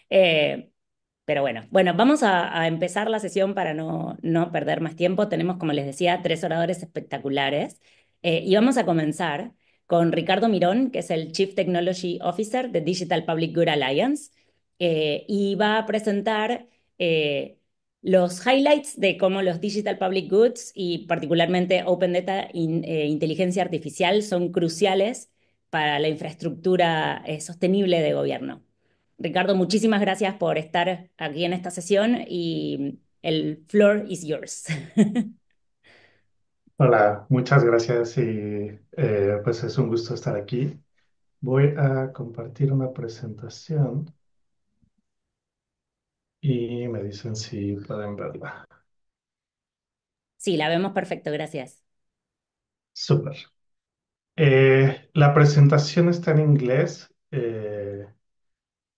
Eh, pero bueno, vamos a empezar la sesión para no perder más tiempo. Tenemos, como les decía, tres oradores espectaculares. Y vamos a comenzar con Ricardo Mirón, que es el Chief Technology Officer de Digital Public Good Alliance, y va a presentar los highlights de cómo los Digital Public Goods y particularmente Open Data e inteligencia artificial son cruciales para la infraestructura sostenible de gobierno. Ricardo, muchísimas gracias por estar aquí en esta sesión y el floor is yours. Hola, muchas gracias y pues es un gusto estar aquí. Voy a compartir una presentación y me dicen si pueden verla. Sí, la vemos perfecto, gracias. Súper. La presentación está en inglés,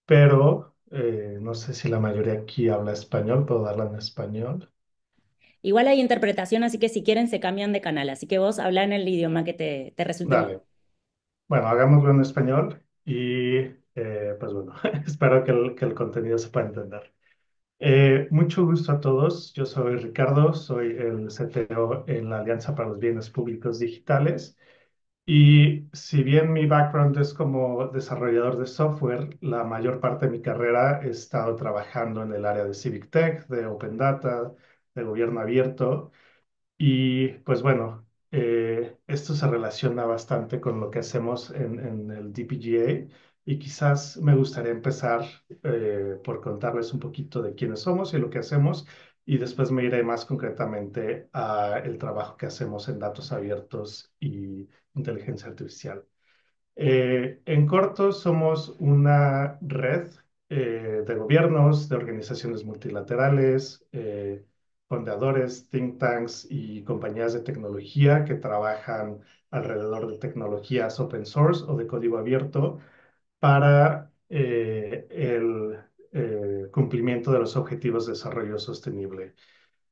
pero no sé si la mayoría aquí habla español. ¿Puedo darla en español? Igual hay interpretación, así que si quieren se cambian de canal, así que vos habla en el idioma que te resulte más. Dale. Bueno, hagámoslo en español y pues bueno, espero que el contenido se pueda entender. Mucho gusto a todos. Yo soy Ricardo, soy el CTO en la Alianza para los Bienes Públicos Digitales. Y si bien mi background es como desarrollador de software, la mayor parte de mi carrera he estado trabajando en el área de Civic Tech, de Open Data, de gobierno abierto. Y pues bueno, esto se relaciona bastante con lo que hacemos en el DPGA y quizás me gustaría empezar por contarles un poquito de quiénes somos y lo que hacemos y después me iré más concretamente a el trabajo que hacemos en datos abiertos y inteligencia artificial. En corto, somos una red de gobiernos, de organizaciones multilaterales, fundadores, think tanks y compañías de tecnología que trabajan alrededor de tecnologías open source o de código abierto para el cumplimiento de los objetivos de desarrollo sostenible.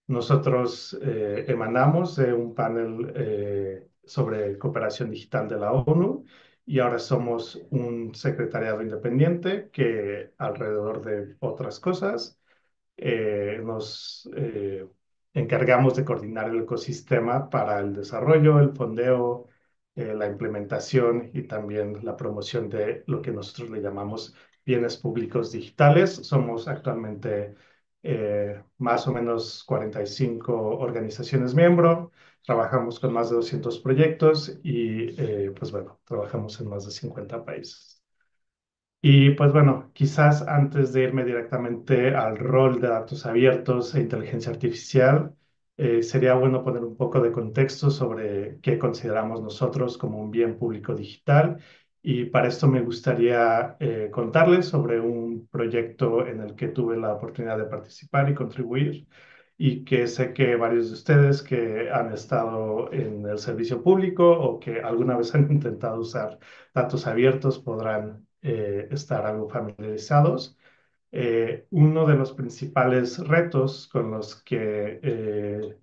Nosotros emanamos de un panel sobre cooperación digital de la ONU y ahora somos un secretariado independiente que alrededor de otras cosas nos encargamos de coordinar el ecosistema para el desarrollo, el fondeo, la implementación y también la promoción de lo que nosotros le llamamos bienes públicos digitales. Somos actualmente más o menos 45 organizaciones miembro, trabajamos con más de 200 proyectos y pues bueno, trabajamos en más de 50 países. Y pues bueno, quizás antes de irme directamente al rol de datos abiertos e inteligencia artificial, sería bueno poner un poco de contexto sobre qué consideramos nosotros como un bien público digital. Y para esto me gustaría contarles sobre un proyecto en el que tuve la oportunidad de participar y contribuir y que sé que varios de ustedes que han estado en el servicio público o que alguna vez han intentado usar datos abiertos podrán estar algo familiarizados. Uno de los principales retos con los que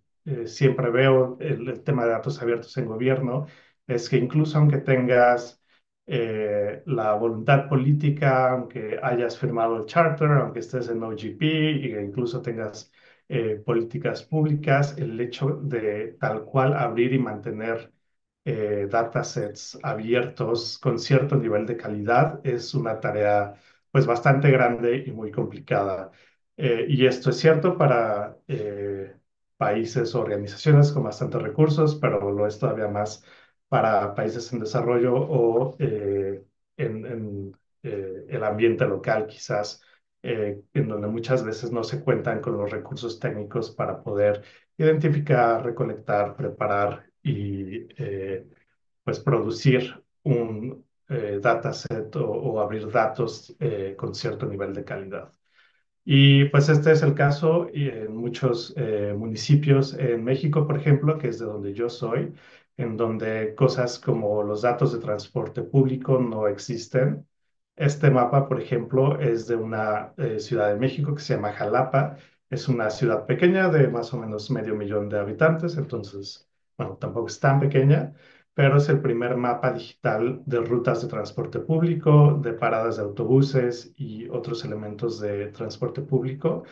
siempre veo el tema de datos abiertos en gobierno es que incluso aunque tengas la voluntad política, aunque hayas firmado el charter, aunque estés en OGP e incluso tengas políticas públicas, el hecho de tal cual abrir y mantener datasets abiertos con cierto nivel de calidad es una tarea pues bastante grande y muy complicada. Y esto es cierto para países o organizaciones con bastantes recursos, pero lo es todavía más para países en desarrollo o en el ambiente local, quizás, en donde muchas veces no se cuentan con los recursos técnicos para poder identificar, recolectar, preparar y pues producir un dataset o abrir datos con cierto nivel de calidad. Y pues este es el caso y en muchos municipios en México, por ejemplo, que es de donde yo soy, en donde cosas como los datos de transporte público no existen. Este mapa, por ejemplo, es de una ciudad de México que se llama Jalapa. Es una ciudad pequeña de más o menos medio millón de habitantes, entonces, bueno, tampoco es tan pequeña, pero es el primer mapa digital de rutas de transporte público, de paradas de autobuses y otros elementos de transporte público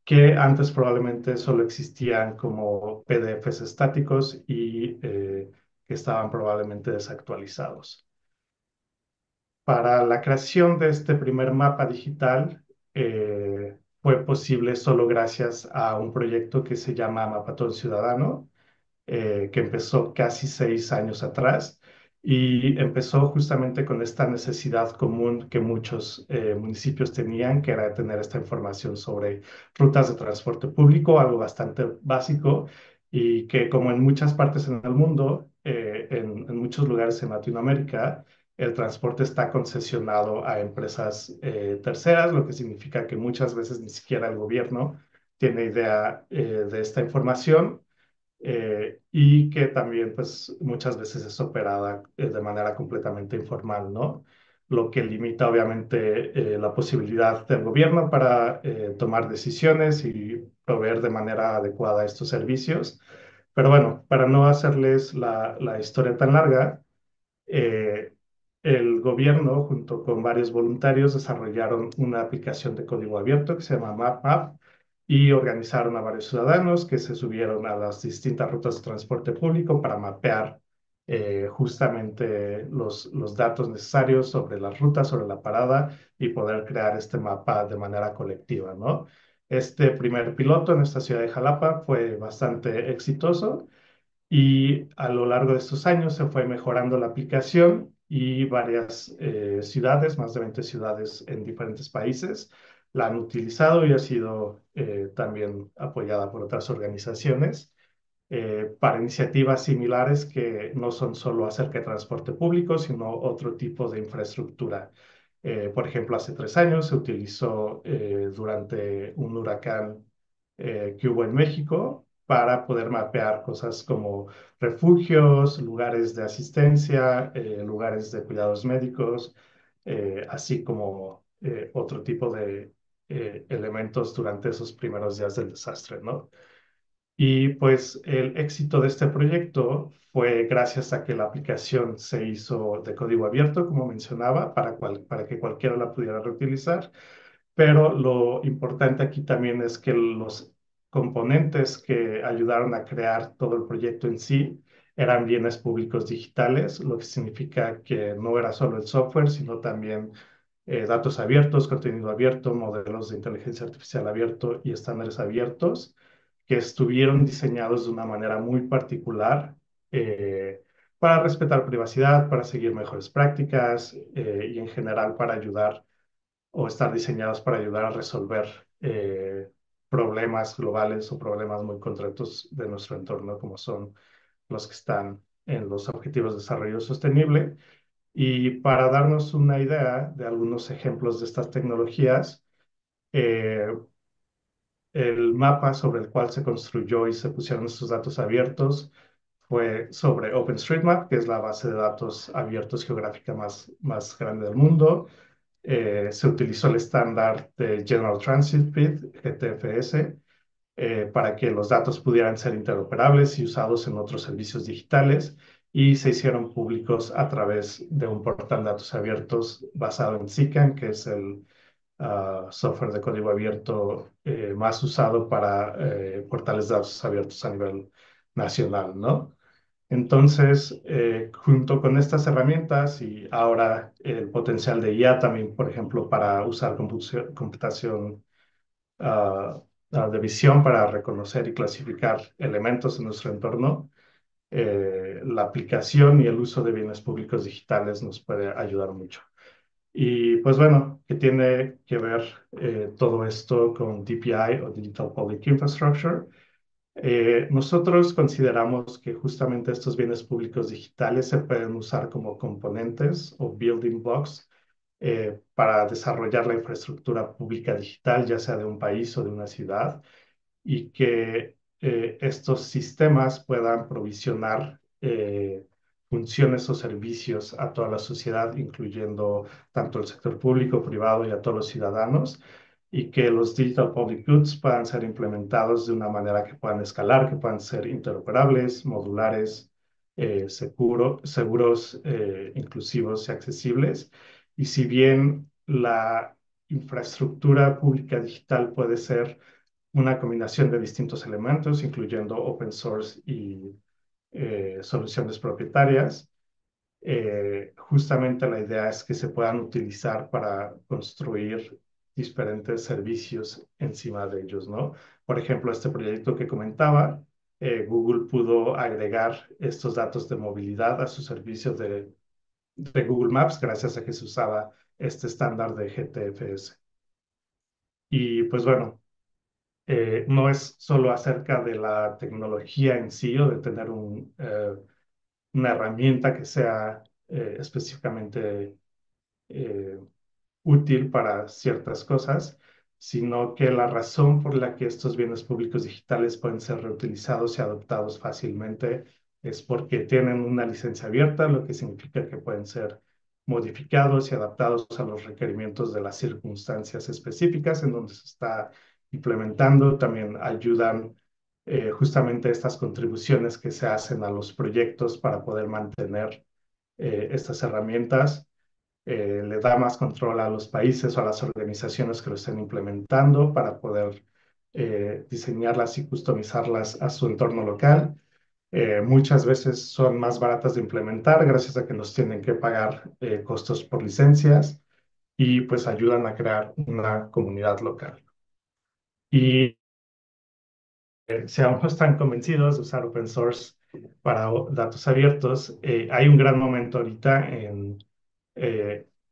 que antes probablemente solo existían como PDFs estáticos y que estaban probablemente desactualizados. Para la creación de este primer mapa digital fue posible solo gracias a un proyecto que se llama Mapatón Ciudadano, que empezó casi 6 años atrás y empezó justamente con esta necesidad común que muchos municipios tenían, que era tener esta información sobre rutas de transporte público, algo bastante básico y que como en muchas partes en el mundo, en muchos lugares en Latinoamérica, el transporte está concesionado a empresas terceras, lo que significa que muchas veces ni siquiera el gobierno tiene idea de esta información y que también pues muchas veces es operada de manera completamente informal, ¿no? Lo que limita obviamente la posibilidad del gobierno para tomar decisiones y proveer de manera adecuada estos servicios. Pero bueno, para no hacerles la historia tan larga, eh, el gobierno, junto con varios voluntarios, desarrollaron una aplicación de código abierto que se llama MapMap y organizaron a varios ciudadanos que se subieron a las distintas rutas de transporte público para mapear justamente los datos necesarios sobre las rutas, sobre la parada y poder crear este mapa de manera colectiva, ¿no? Este primer piloto en esta ciudad de Jalapa fue bastante exitoso y a lo largo de estos años se fue mejorando la aplicación y varias ciudades, más de 20 ciudades en diferentes países, la han utilizado y ha sido también apoyada por otras organizaciones para iniciativas similares que no son solo acerca de transporte público, sino otro tipo de infraestructura. Por ejemplo, hace 3 años se utilizó durante un huracán que hubo en México para poder mapear cosas como refugios, lugares de asistencia, lugares de cuidados médicos, así como otro tipo de elementos durante esos primeros días del desastre, ¿no? Y pues el éxito de este proyecto fue gracias a que la aplicación se hizo de código abierto, como mencionaba, para que cualquiera la pudiera reutilizar. Pero lo importante aquí también es que los componentes que ayudaron a crear todo el proyecto en sí eran bienes públicos digitales, lo que significa que no era solo el software, sino también datos abiertos, contenido abierto, modelos de inteligencia artificial abierto y estándares abiertos que estuvieron diseñados de una manera muy particular eh, para respetar privacidad, para seguir mejores prácticas y en general para ayudar o estar diseñados para ayudar a resolver problemas globales o problemas muy concretos de nuestro entorno, como son los que están en los Objetivos de Desarrollo Sostenible. Y para darnos una idea de algunos ejemplos de estas tecnologías, eh, el mapa sobre el cual se construyó y se pusieron estos datos abiertos fue sobre OpenStreetMap, que es la base de datos abiertos geográfica más grande del mundo. Se utilizó el estándar de General Transit Feed, GTFS, para que los datos pudieran ser interoperables y usados en otros servicios digitales y se hicieron públicos a través de un portal de datos abiertos basado en CICAN, que es el software de código abierto más usado para portales de datos abiertos a nivel nacional, ¿no? Entonces, junto con estas herramientas y ahora el potencial de IA también, por ejemplo, para usar computación ah, de visión para reconocer y clasificar elementos en nuestro entorno, la aplicación y el uso de bienes públicos digitales nos puede ayudar mucho. Y pues bueno, que tiene que ver todo esto con DPI o Digital Public Infrastructure. Nosotros consideramos que justamente estos bienes públicos digitales se pueden usar como componentes o building blocks para desarrollar la infraestructura pública digital, ya sea de un país o de una ciudad y que estos sistemas puedan provisionar funciones o servicios a toda la sociedad, incluyendo tanto el sector público, privado y a todos los ciudadanos, y que los digital public goods puedan ser implementados de una manera que puedan escalar, que puedan ser interoperables, modulares. seguros, inclusivos y accesibles. Y si bien la infraestructura pública digital puede ser una combinación de distintos elementos, incluyendo open source y soluciones propietarias, justamente la idea es que se puedan utilizar para construir diferentes servicios encima de ellos, ¿no? Por ejemplo, este proyecto que comentaba, Google pudo agregar estos datos de movilidad a su servicio de Google Maps gracias a que se usaba este estándar de GTFS. Y pues bueno, no es solo acerca de la tecnología en sí o de tener una herramienta que sea específicamente eh, útil para ciertas cosas, sino que la razón por la que estos bienes públicos digitales pueden ser reutilizados y adoptados fácilmente es porque tienen una licencia abierta, lo que significa que pueden ser modificados y adaptados a los requerimientos de las circunstancias específicas en donde se está implementando. También ayudan justamente estas contribuciones que se hacen a los proyectos para poder mantener estas herramientas, le da más control a los países o a las organizaciones que lo estén implementando para poder diseñarlas y customizarlas a su entorno local. Muchas veces son más baratas de implementar gracias a que nos tienen que pagar costos por licencias y pues ayudan a crear una comunidad local. Y si aún no están convencidos de usar open source para datos abiertos, hay un gran momento ahorita en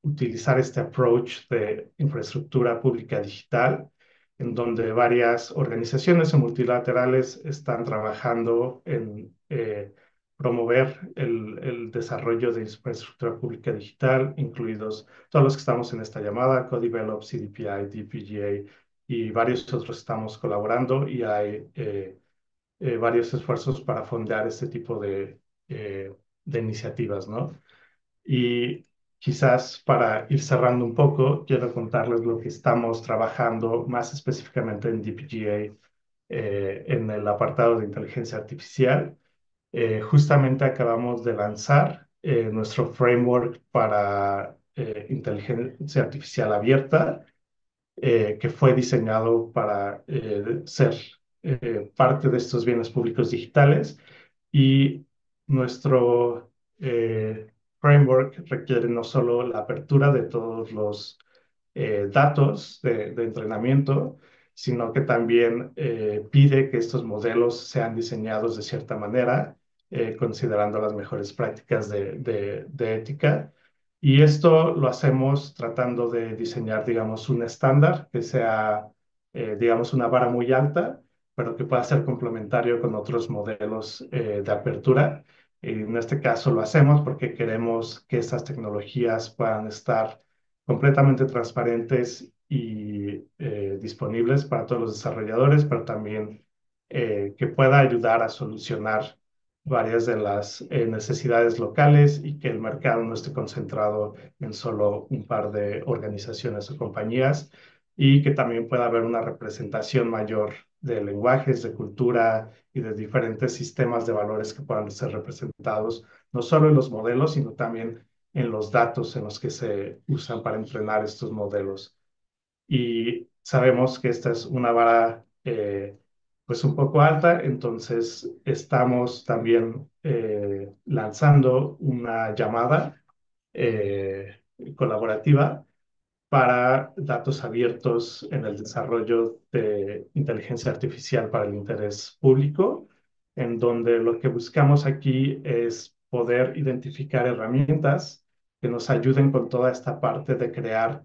utilizar este approach de infraestructura pública digital, en donde varias organizaciones multilaterales están trabajando en promover el desarrollo de infraestructura pública digital, incluidos todos los que estamos en esta llamada, CoDevelop, CDPI, DPGA, y varios otros estamos colaborando y hay varios esfuerzos para fondear este tipo de iniciativas, ¿no? Y quizás para ir cerrando un poco, quiero contarles lo que estamos trabajando más específicamente en DPGA, en el apartado de inteligencia artificial. Justamente acabamos de lanzar nuestro framework para inteligencia artificial abierta, que fue diseñado para ser parte de estos bienes públicos digitales. Y nuestro framework requiere no solo la apertura de todos los datos de entrenamiento, sino que también pide que estos modelos sean diseñados de cierta manera, considerando las mejores prácticas de ética. Y esto lo hacemos tratando de diseñar, digamos, un estándar que sea, digamos, una vara muy alta, pero que pueda ser complementario con otros modelos de apertura. Y en este caso lo hacemos porque queremos que estas tecnologías puedan estar completamente transparentes y disponibles para todos los desarrolladores, pero también que pueda ayudar a solucionar varias de las necesidades locales y que el mercado no esté concentrado en solo un par de organizaciones o compañías, y que también pueda haber una representación mayor de lenguajes, de cultura y de diferentes sistemas de valores que puedan ser representados, no solo en los modelos, sino también en los datos en los que se usan para entrenar estos modelos. Y sabemos que esta es una vara pues un poco alta, entonces estamos también lanzando una llamada eh, colaborativa para datos abiertos en el desarrollo de inteligencia artificial para el interés público, en donde lo que buscamos aquí es poder identificar herramientas que nos ayuden con toda esta parte de crear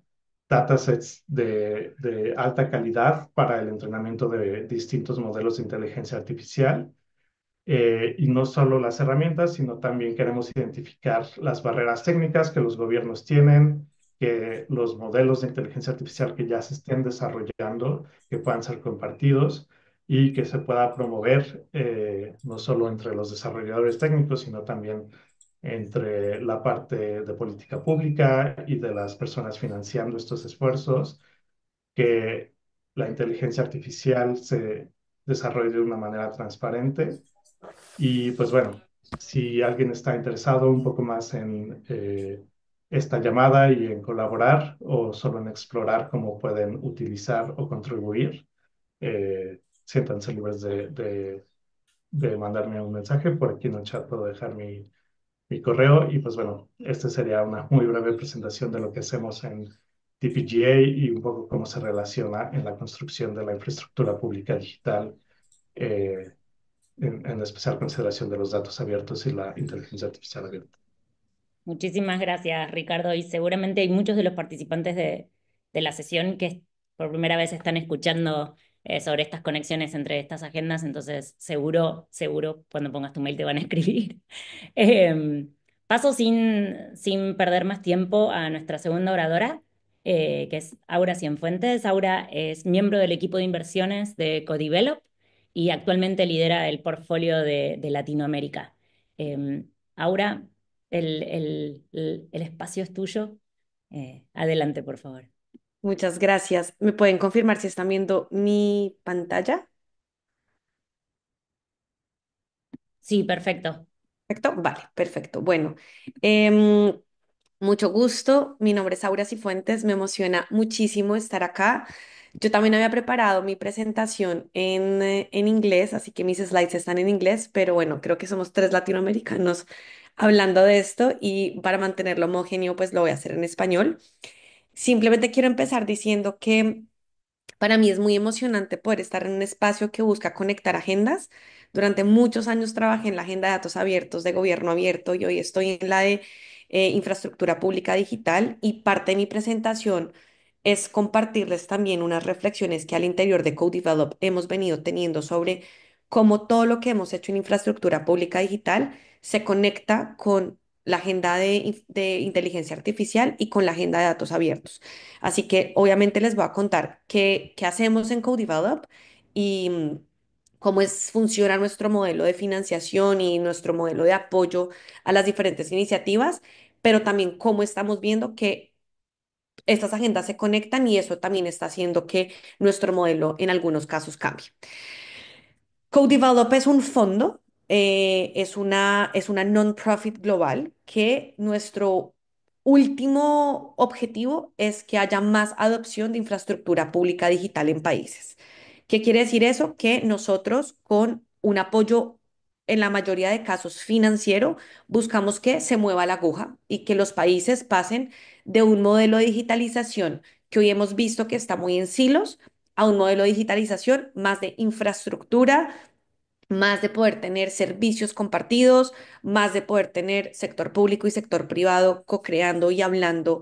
datasets de alta calidad para el entrenamiento de distintos modelos de inteligencia artificial, y no solo las herramientas, sino también queremos identificar las barreras técnicas que los gobiernos tienen, que los modelos de inteligencia artificial que ya se estén desarrollando, que puedan ser compartidos y que se pueda promover no solo entre los desarrolladores técnicos, sino también entre la parte de política pública y de las personas financiando estos esfuerzos, que la inteligencia artificial se desarrolle de una manera transparente. Y pues bueno, Si alguien está interesado un poco más en esta llamada y en colaborar o solo en explorar cómo pueden utilizar o contribuir, siéntanse libres de mandarme un mensaje. Por aquí en el chat puedo dejar mi correo y pues bueno, esta sería una muy breve presentación de lo que hacemos en TPGA y un poco cómo se relaciona en la construcción de la infraestructura pública digital, eh, en especial consideración de los datos abiertos y la inteligencia artificial abierta. Muchísimas gracias, Ricardo. Y seguramente hay muchos de los participantes de la sesión que por primera vez están escuchando sobre estas conexiones entre estas agendas, entonces seguro, cuando pongas tu mail te van a escribir. Eh, Paso sin perder más tiempo a nuestra segunda oradora, que es Aura Cienfuentes. Aura es miembro del equipo de inversiones de Codevelop y actualmente lidera el portfolio de Latinoamérica. Aura, el espacio es tuyo. Adelante, por favor. Muchas gracias. ¿Me pueden confirmar si están viendo mi pantalla? Sí, perfecto. ¿Perfecto? Vale, perfecto. Bueno, em, mucho gusto. Mi nombre es Aura Cifuentes. Me emociona muchísimo estar acá. Yo también había preparado mi presentación en inglés, así que mis slides están en inglés, pero bueno, creo que somos tres latinoamericanos hablando de esto y para mantenerlo homogéneo, pues lo voy a hacer en español. Simplemente quiero empezar diciendo que para mí es muy emocionante poder estar en un espacio que busca conectar agendas. Durante muchos años trabajé en la agenda de datos abiertos, de gobierno abierto, y hoy estoy en la de infraestructura pública digital, y parte de mi presentación es compartirles también unas reflexiones que al interior de CodeDevelop hemos venido teniendo sobre cómo todo lo que hemos hecho en infraestructura pública digital se conecta con la agenda de inteligencia artificial y con la agenda de datos abiertos. Así que obviamente les voy a contar qué hacemos en CoDevelop y cómo funciona nuestro modelo de financiación y nuestro modelo de apoyo a las diferentes iniciativas, pero también cómo estamos viendo que estas agendas se conectan y eso también está haciendo que nuestro modelo en algunos casos cambie. CoDevelop es un fondo, es una non-profit global que nuestro último objetivo es que haya más adopción de infraestructura pública digital en países. ¿Qué quiere decir eso? Que nosotros con un apoyo en la mayoría de casos financiero buscamos que se mueva la aguja y que los países pasen de un modelo de digitalización que hoy hemos visto que está muy en silos a un modelo de digitalización más de infraestructura, más de poder tener servicios compartidos, más de poder tener sector público y sector privado co-creando y hablando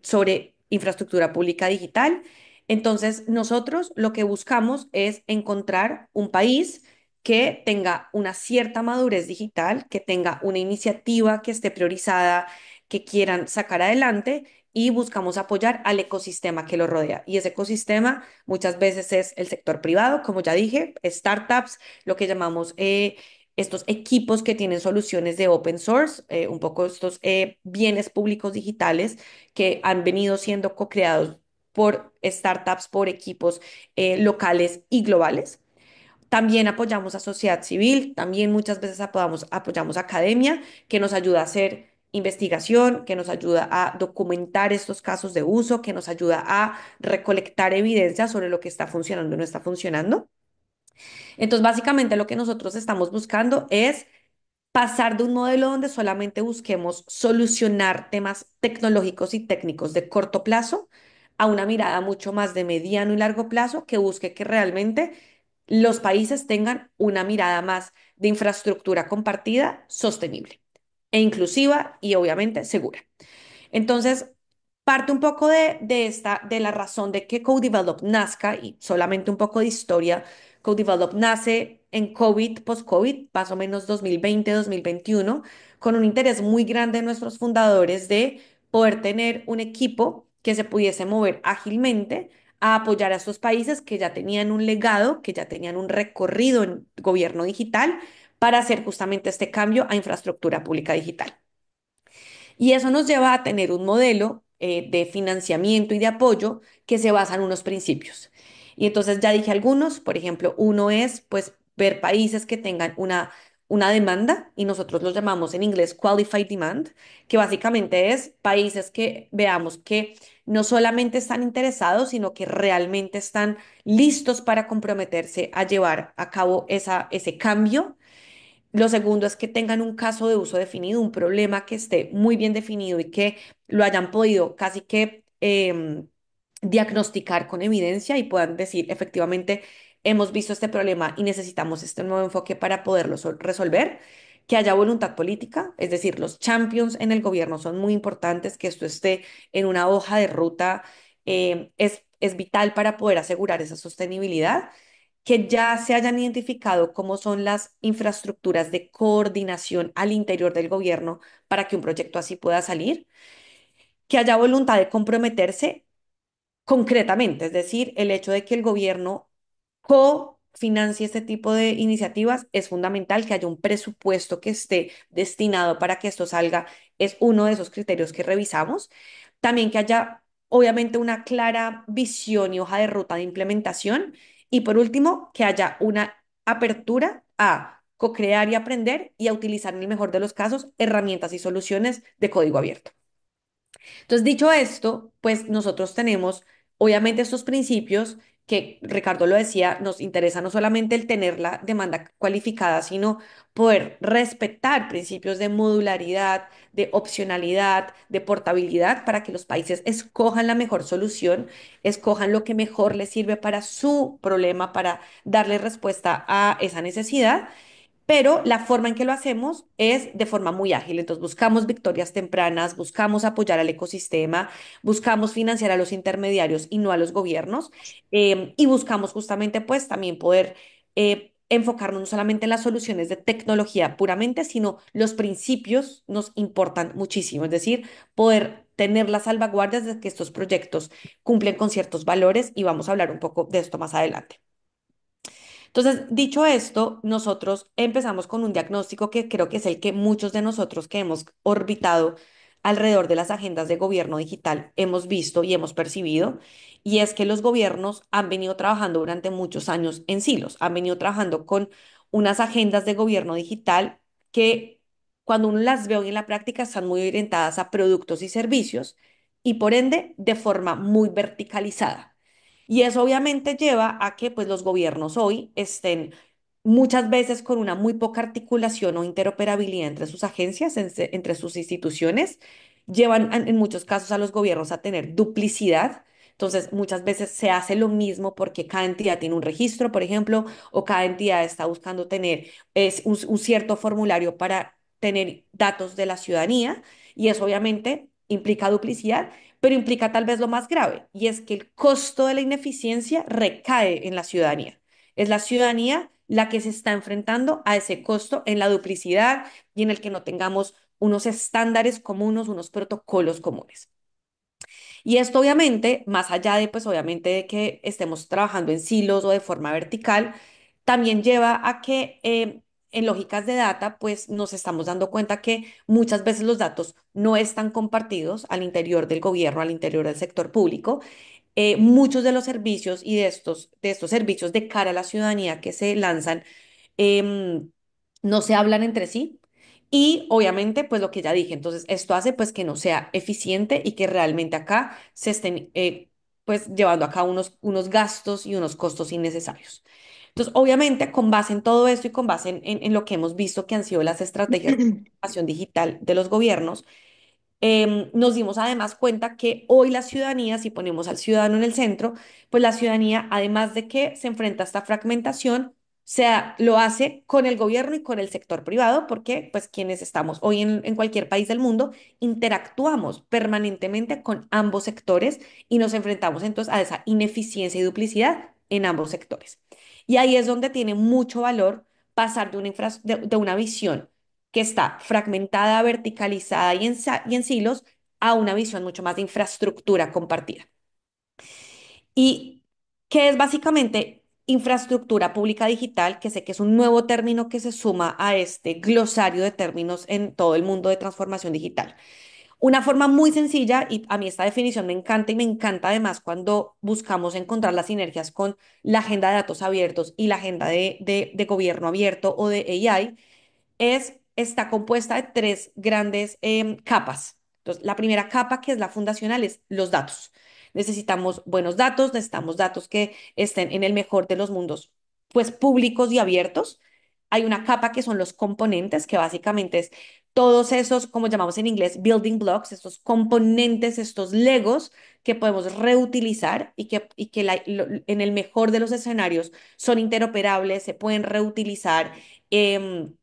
sobre infraestructura pública digital. Entonces, nosotros lo que buscamos es encontrar un país que tenga una cierta madurez digital, que tenga una iniciativa que esté priorizada, que quieran sacar adelante y buscamos apoyar al ecosistema que lo rodea. Y ese ecosistema muchas veces es el sector privado, como ya dije, startups, lo que llamamos estos equipos que tienen soluciones de open source, un poco estos bienes públicos digitales que han venido siendo co-creados por startups, por equipos locales y globales. También apoyamos a sociedad civil, también muchas veces apoyamos a academia, que nos ayuda a hacer investigación, que nos ayuda a documentar estos casos de uso, que nos ayuda a recolectar evidencia sobre lo que está funcionando y no está funcionando. Entonces, básicamente lo que nosotros estamos buscando es pasar de un modelo donde solamente busquemos solucionar temas tecnológicos y técnicos de corto plazo a una mirada mucho más de mediano y largo plazo que busque que realmente los países tengan una mirada más de infraestructura compartida, sostenible e inclusiva y obviamente segura. Entonces, parte un poco de la razón de que CoDevelop nazca y solamente un poco de historia. CoDevelop nace en COVID, post-COVID, más o menos 2020-2021, con un interés muy grande de nuestros fundadores de poder tener un equipo que se pudiese mover ágilmente a apoyar a estos países que ya tenían un legado, que ya tenían un recorrido en gobierno digital para hacer justamente este cambio a infraestructura pública digital. Y eso nos lleva a tener un modelo de financiamiento y de apoyo que se basa en unos principios. Y entonces ya dije algunos, por ejemplo, uno es pues ver países que tengan una demanda y nosotros lo llamamos en inglés Qualified Demand, que básicamente es países que veamos que no solamente están interesados, sino que realmente están listos para comprometerse a llevar a cabo ese cambio. Lo segundo es que tengan un caso de uso definido, un problema que esté muy bien definido y que lo hayan podido casi que diagnosticar con evidencia y puedan decir, efectivamente, hemos visto este problema y necesitamos este nuevo enfoque para poderlo resolver. Que haya voluntad política, es decir, los champions en el gobierno son muy importantes, que esto esté en una hoja de ruta, es vital para poder asegurar esa sostenibilidad, que ya se hayan identificado cómo son las infraestructuras de coordinación al interior del gobierno para que un proyecto así pueda salir, que haya voluntad de comprometerse concretamente, es decir, el hecho de que el gobierno cofinancie este tipo de iniciativas es fundamental, que haya un presupuesto que esté destinado para que esto salga, es uno de esos criterios que revisamos. También que haya, obviamente, una clara visión y hoja de ruta de implementación. Y por último, que haya una apertura a co-crear y aprender y a utilizar en el mejor de los casos herramientas y soluciones de código abierto. Entonces, dicho esto, pues nosotros tenemos obviamente estos principios que Ricardo lo decía, nos interesa no solamente el tener la demanda cualificada, sino poder respetar principios de modularidad, de opcionalidad, de portabilidad para que los países escojan la mejor solución, escojan lo que mejor les sirve para su problema, para darle respuesta a esa necesidad, pero la forma en que lo hacemos es de forma muy ágil. Entonces buscamos victorias tempranas, buscamos apoyar al ecosistema, buscamos financiar a los intermediarios y no a los gobiernos, y buscamos justamente pues también poder enfocarnos no solamente en las soluciones de tecnología puramente, sino los principios nos importan muchísimo. Es decir, poder tener las salvaguardias de que estos proyectos cumplen con ciertos valores y vamos a hablar un poco de esto más adelante. Entonces, dicho esto, nosotros empezamos con un diagnóstico que creo que es el que muchos de nosotros que hemos orbitado alrededor de las agendas de gobierno digital hemos visto y hemos percibido, y es que los gobiernos han venido trabajando durante muchos años en silos, han venido trabajando con unas agendas de gobierno digital que cuando uno las ve hoy en la práctica están muy orientadas a productos y servicios y por ende de forma muy verticalizada. Y eso obviamente lleva a que pues, los gobiernos hoy estén muchas veces con una muy poca articulación o interoperabilidad entre sus agencias, entre sus instituciones. Llevan en muchos casos a los gobiernos a tener duplicidad. Entonces, muchas veces se hace lo mismo porque cada entidad tiene un registro, por ejemplo, o cada entidad está buscando tener un cierto formulario para tener datos de la ciudadanía y eso obviamente implica duplicidad, pero implica tal vez lo más grave, y es que el costo de la ineficiencia recae en la ciudadanía. Es la ciudadanía la que se está enfrentando a ese costo en la duplicidad y en el que no tengamos unos estándares comunes, unos protocolos comunes. Y esto obviamente, más allá de, pues obviamente de que estemos trabajando en silos o de forma vertical, también lleva a que en lógicas de data, pues nos estamos dando cuenta que muchas veces los datos no están compartidos al interior del gobierno, al interior del sector público. Muchos de los servicios y de estos servicios de cara a la ciudadanía que se lanzan em, no se hablan entre sí. Y obviamente, pues lo que ya dije, entonces esto hace pues que no sea eficiente y que realmente acá se estén pues llevando a cabo unos gastos y unos costos innecesarios. Entonces, obviamente, con base en todo esto y con base en lo que hemos visto que han sido las estrategias de transformación digital de los gobiernos, nos dimos además cuenta que hoy la ciudadanía, si ponemos al ciudadano en el centro, pues la ciudadanía, además de que se enfrenta a esta fragmentación, lo hace con el gobierno y con el sector privado, porque pues quienes estamos hoy en cualquier país del mundo, interactuamos permanentemente con ambos sectores y nos enfrentamos entonces a esa ineficiencia y duplicidad en ambos sectores. Y ahí es donde tiene mucho valor pasar de una visión que está fragmentada, verticalizada y en silos a una visión mucho más de infraestructura compartida. ¿Y qué es básicamente infraestructura pública digital? Que sé que es un nuevo término que se suma a este glosario de términos en todo el mundo de transformación digital. Una forma muy sencilla, y a mí esta definición me encanta y me encanta además cuando buscamos encontrar las sinergias con la agenda de datos abiertos y la agenda de gobierno abierto o de AI, está compuesta de tres grandes capas. Entonces, la primera capa, que es la fundacional, es los datos. Necesitamos buenos datos, necesitamos datos que estén en el mejor de los mundos, pues públicos y abiertos. Hay una capa que son los componentes, que básicamente es todos esos, como llamamos en inglés, building blocks, estos componentes, estos legos que podemos reutilizar y que en el mejor de los escenarios son interoperables, se pueden reutilizar em,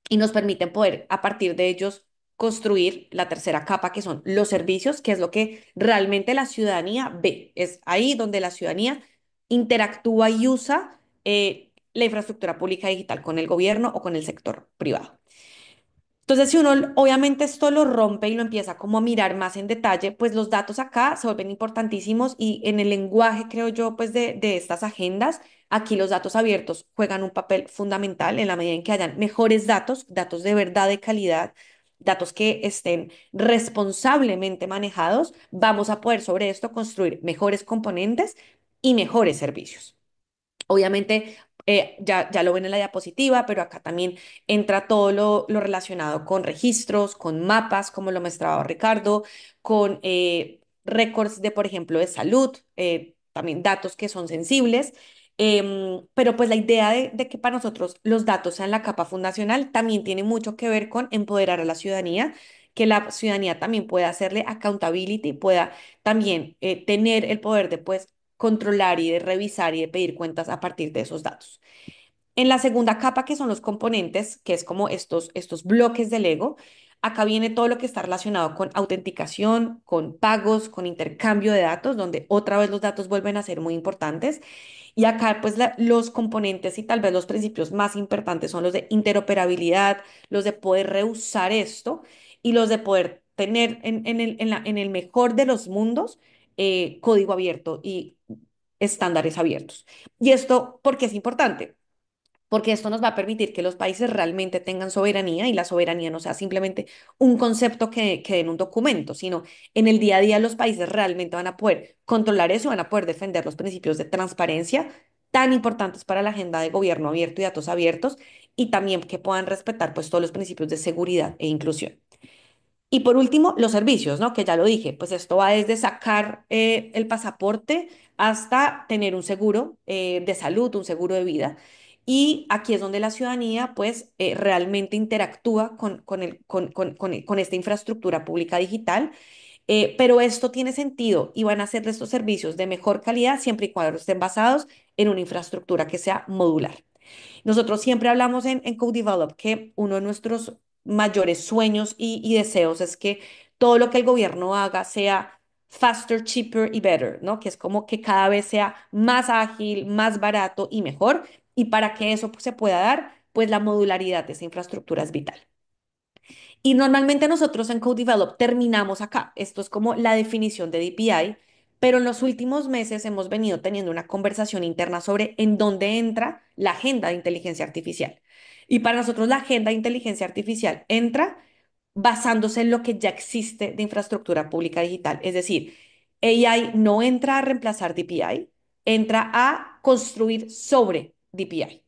y nos permiten poder a partir de ellos construir la tercera capa, que son los servicios, que es lo que realmente la ciudadanía ve. Es ahí donde la ciudadanía interactúa y usa la infraestructura pública digital con el gobierno o con el sector privado. Entonces, si uno obviamente esto lo rompe y lo empieza como a mirar más en detalle, pues los datos acá se vuelven importantísimos y en el lenguaje, creo yo, pues de estas agendas, aquí los datos abiertos juegan un papel fundamental en la medida en que hayan mejores datos, datos de verdad de calidad, datos que estén responsablemente manejados, vamos a poder sobre esto construir mejores componentes y mejores servicios. Obviamente, ya lo ven en la diapositiva, pero acá también entra todo lo relacionado con registros, con mapas, como lo mostraba Ricardo, con récords de, por ejemplo, de salud, también datos que son sensibles. Pero pues la idea de que para nosotros los datos sean la capa fundacional también tiene mucho que ver con empoderar a la ciudadanía, que la ciudadanía también pueda hacerle accountability, pueda también tener el poder de pues controlar y de revisar y de pedir cuentas a partir de esos datos. En la segunda capa, que son los componentes, que es como estos bloques de Lego, acá viene todo lo que está relacionado con autenticación, con pagos, con intercambio de datos, donde otra vez los datos vuelven a ser muy importantes. Y acá, pues, los componentes y tal vez los principios más importantes son los de interoperabilidad, los de poder reusar esto y los de poder tener en el mejor de los mundos código abierto y estándares abiertos. ¿Y esto por qué es importante? Porque esto nos va a permitir que los países realmente tengan soberanía y la soberanía no sea simplemente un concepto que quede en un documento, sino en el día a día los países realmente van a poder controlar eso, van a poder defender los principios de transparencia tan importantes para la agenda de gobierno abierto y datos abiertos y también que puedan respetar pues todos los principios de seguridad e inclusión. Y por último, los servicios, ¿no? Que ya lo dije, pues esto va desde sacar el pasaporte hasta tener un seguro de salud, un seguro de vida. Y aquí es donde la ciudadanía, pues, realmente interactúa con esta infraestructura pública digital. Pero esto tiene sentido y van a ser de estos servicios de mejor calidad siempre y cuando estén basados en una infraestructura que sea modular. Nosotros siempre hablamos en CoDevelop que uno de nuestros mayores sueños y deseos es que todo lo que el gobierno haga sea faster, cheaper y better, ¿no? Que es como que cada vez sea más ágil, más barato y mejor. Y para que eso pues, se pueda dar, pues la modularidad de esa infraestructura es vital. Y normalmente nosotros en CoDevelop terminamos acá. Esto es como la definición de DPI, pero en los últimos meses hemos venido teniendo una conversación interna sobre en dónde entra la agenda de inteligencia artificial. Y para nosotros la agenda de inteligencia artificial entra basándose en lo que ya existe de infraestructura pública digital. Es decir, AI no entra a reemplazar DPI, entra a construir sobre DPI.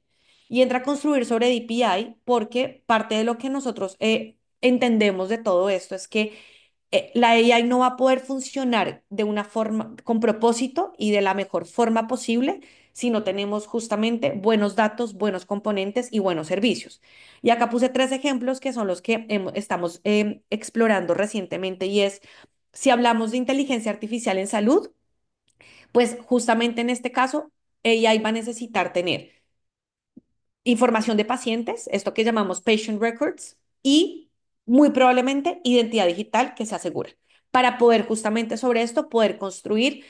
Y entra a construir sobre DPI porque parte de lo que nosotros entendemos de todo esto es que la AI no va a poder funcionar de una forma con propósito y de la mejor forma posible si no tenemos justamente buenos datos, buenos componentes y buenos servicios. Y acá puse tres ejemplos que son los que estamos explorando recientemente y es, si hablamos de inteligencia artificial en salud, pues justamente en este caso, AI va a necesitar tener información de pacientes, esto que llamamos patient records, y muy probablemente identidad digital que se asegura, para poder justamente sobre esto poder construir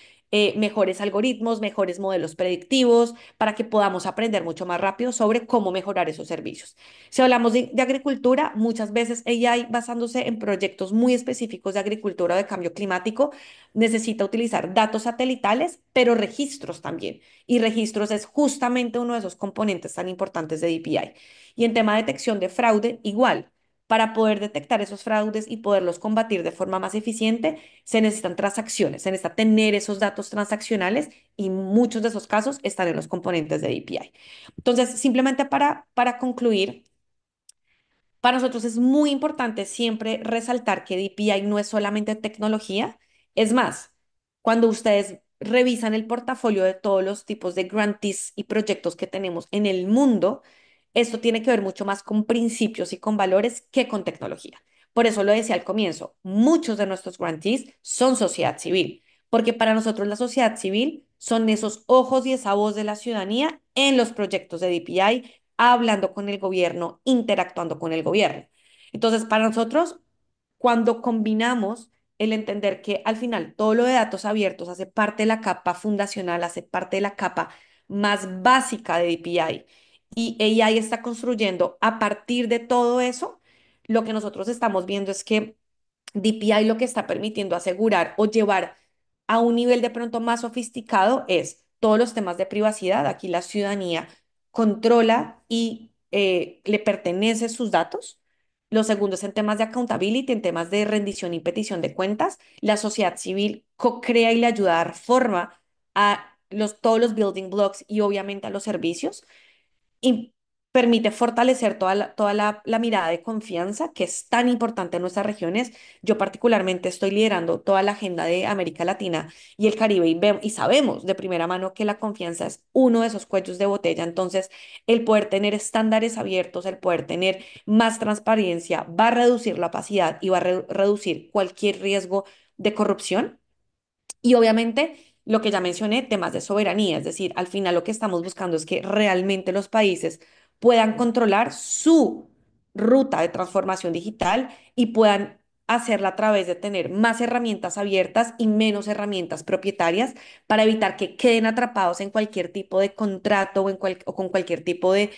mejores algoritmos, mejores modelos predictivos, para que podamos aprender mucho más rápido sobre cómo mejorar esos servicios. Si hablamos de agricultura, muchas veces AI, basándose en proyectos muy específicos de agricultura o de cambio climático, necesita utilizar datos satelitales, pero registros también y registros es justamente uno de esos componentes tan importantes de DPI. Y en tema de detección de fraude, igual. Para poder detectar esos fraudes y poderlos combatir de forma más eficiente, se necesitan transacciones, se necesita tener esos datos transaccionales y muchos de esos casos están en los componentes de DPI. Entonces, simplemente para concluir, Para nosotros es muy importante siempre resaltar que DPI no es solamente tecnología. Es más, cuando ustedes revisan el portafolio de todos los tipos de grantees y proyectos que tenemos en el mundo, esto tiene que ver mucho más con principios y con valores que con tecnología. Por eso lo decía al comienzo, muchos de nuestros grantees son sociedad civil, porque para nosotros la sociedad civil son esos ojos y esa voz de la ciudadanía en los proyectos de DPI, hablando con el gobierno, interactuando con el gobierno. Entonces, para nosotros, cuando combinamos el entender que al final todo lo de datos abiertos hace parte de la capa fundacional, hace parte de la capa más básica de DPI y AI está construyendo a partir de todo eso, lo que nosotros estamos viendo es que DPI lo que está permitiendo asegurar o llevar a un nivel de pronto más sofisticado es todos los temas de privacidad. Aquí la ciudadanía controla y le pertenece sus datos. Lo segundo es en temas de accountability, en temas de rendición y petición de cuentas. La sociedad civil co-crea y le ayuda a dar forma a todos los building blocks y obviamente a los servicios y permite fortalecer toda la mirada de confianza que es tan importante en nuestras regiones. Yo particularmente estoy liderando toda la agenda de América Latina y el Caribe y sabemos de primera mano que la confianza es uno de esos cuellos de botella. Entonces, el poder tener estándares abiertos, el poder tener más transparencia va a reducir la opacidad y va a reducir cualquier riesgo de corrupción. Y obviamente, lo que ya mencioné, temas de soberanía, es decir, al final lo que estamos buscando es que realmente los países puedan controlar su ruta de transformación digital y puedan hacerla a través de tener más herramientas abiertas y menos herramientas propietarias para evitar que queden atrapados en cualquier tipo de contrato o con cualquier tipo de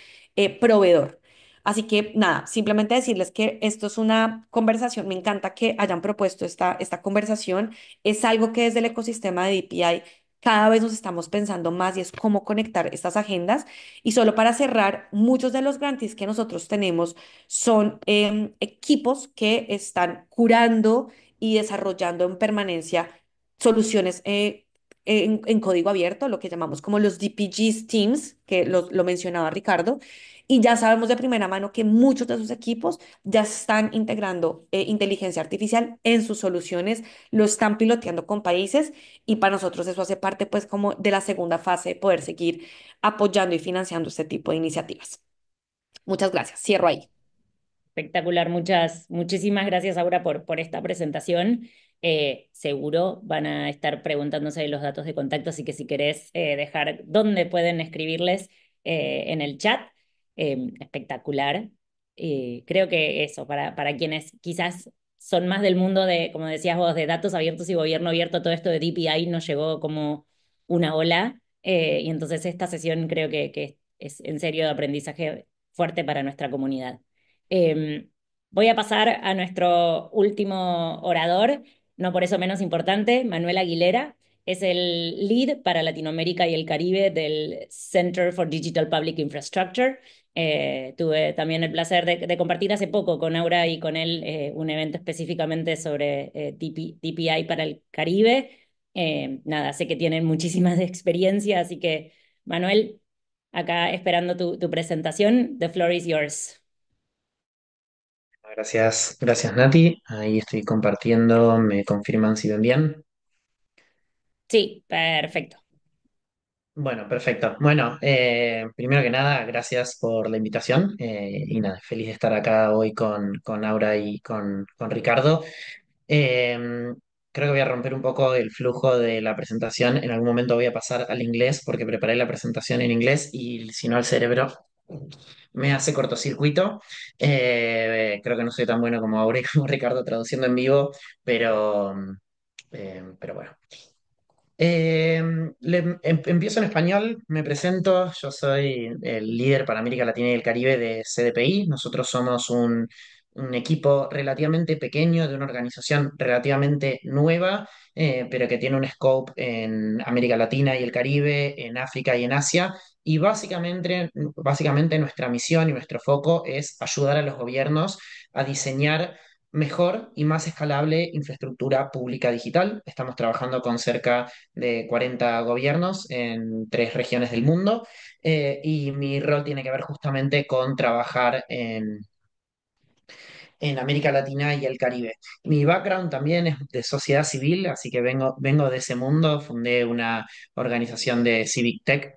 proveedor. Así que nada, simplemente decirles que esto es una conversación, me encanta que hayan propuesto esta conversación, es algo que desde el ecosistema de DPI cada vez nos estamos pensando más y es cómo conectar estas agendas. Y solo para cerrar, muchos de los granties que nosotros tenemos son equipos que están curando y desarrollando en permanencia soluciones en código abierto, lo que llamamos como los DPG Teams, que lo mencionaba Ricardo. Y ya sabemos de primera mano que muchos de esos equipos ya están integrando inteligencia artificial en sus soluciones, lo están piloteando con países y para nosotros eso hace parte pues como de la segunda fase de poder seguir apoyando y financiando este tipo de iniciativas. Muchas gracias. Cierro ahí. Espectacular, muchísimas gracias, Aura, por esta presentación. Seguro van a estar preguntándose los datos de contacto, así que si querés dejar dónde pueden escribirles en el chat, espectacular. Creo que eso, para quienes quizás son más del mundo de, como decías vos, de datos abiertos y gobierno abierto, todo esto de DPI nos llegó como una ola, y entonces esta sesión creo que es en serio de aprendizaje fuerte para nuestra comunidad. Voy a pasar a nuestro último orador, no por eso menos importante, Manuel Aguilera. Es el lead para Latinoamérica y el Caribe del Center for Digital Public Infrastructure. Tuve también el placer de compartir hace poco con Aura y con él un evento específicamente sobre DPI para el Caribe. Nada, sé que tienen muchísimas experiencia, así que Manuel, acá esperando tu presentación. The floor is yours. Gracias, gracias Nati. Ahí estoy compartiendo, me confirman si ven bien. Sí, perfecto. Bueno, perfecto. Bueno, primero que nada, gracias por la invitación y nada, feliz de estar acá hoy con Aura y con Ricardo. Eh, Creo que voy a romper un poco el flujo de la presentación. En algún momento voy a pasar al inglés porque preparé la presentación en inglés y si no el cerebro me hace cortocircuito. Creo que no soy tan bueno como Aura y como Ricardo traduciendo en vivo, pero, pero bueno. Empiezo en español, me presento, yo soy el líder para América Latina y el Caribe de CDPI. Nosotros somos un equipo relativamente pequeño de una organización relativamente nueva, pero que tiene un scope en América Latina y el Caribe, en África y en Asia. Y básicamente nuestra misión y nuestro foco es ayudar a los gobiernos a diseñar mejor y más escalable infraestructura pública digital. Estamos trabajando con cerca de 40 gobiernos en 3 regiones del mundo, y mi rol tiene que ver justamente con trabajar en América Latina y el Caribe. Mi background también es de sociedad civil, así que vengo de ese mundo. Fundé una organización de Civic Tech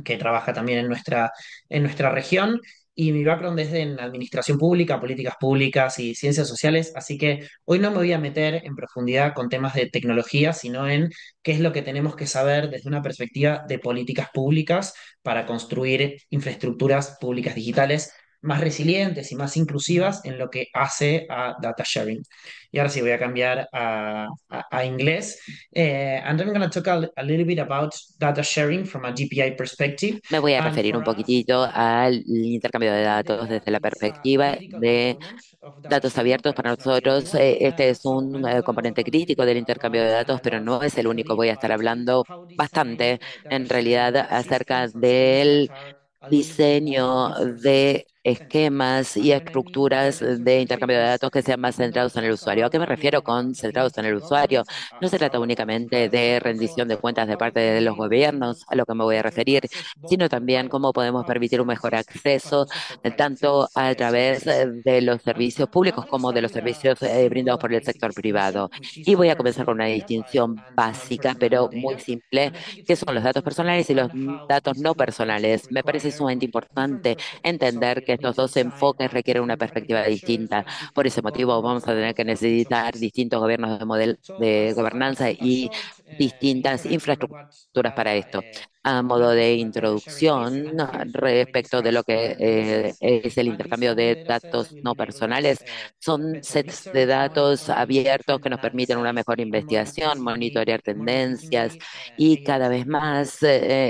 que trabaja también en nuestra región. Y mi background es en administración pública, políticas públicas y ciencias sociales, así que hoy no me voy a meter en profundidad con temas de tecnología, sino en qué es lo que tenemos que saber desde una perspectiva de políticas públicas para construir infraestructuras públicas digitales más resilientes y más inclusivas en lo que hace a data sharing. Y ahora sí voy a cambiar a inglés. And I'm going to talk a little bit about data sharing from a GPI perspective. Me voy a And referir for un us, poquitito al intercambio de datos data desde la is a perspectiva critical de component of data datos sharing, abiertos. but Para it's not the only nosotros, one. este es So un I'm going to talk componente a little crítico bit del intercambio de datos, pero no es el único. Voy a estar hablando bastante, data en sharing realidad, acerca systems or tools that del are a little bit more diseño user de centric. esquemas y And when I mean estructuras de user centric intercambio de is datos que sean más not centrados en el just usuario. ¿A about qué me being refiero con centrados en accountability el to usuario? governments and No se trata accountable to únicamente enterprises, de but also rendición de cuentas de how we parte can de los make gobiernos, a lo que me voy a better referir, access both sino también provide cómo podemos public permitir un mejor services, but acceso also for tanto a través services. de los servicios And I'm públicos going to como de start los with a servicios brindados simple por and el basic sector distinction, privado. which is Y voy a comenzar con personal una data distinción and básica, non-personal pero muy data. simple, And I think it's que very son los datos important to personales y los understand how datos these no two approaches personales. Me parece require sumamente different importante perspectives. So entender we que need estos to dos design enfoques requieren una different perspectiva architectures distinta. and Por different ese motivo, governance vamos a tener models que for each of necesitar these. distintos gobiernos So de gobernanza as a y short distintas introduction on what infraestructuras para data esto. A modo what de is what data sharing is, introducción and here's what we respecto de lo discussed que are data sets. es el And these intercambio open de data sets datos will no enable us personales, son better sets de research, datos monitoring, abiertos que measurement, nos permiten una analysis, mejor and investigación, more monitorear increasingly y cada IoT. vez más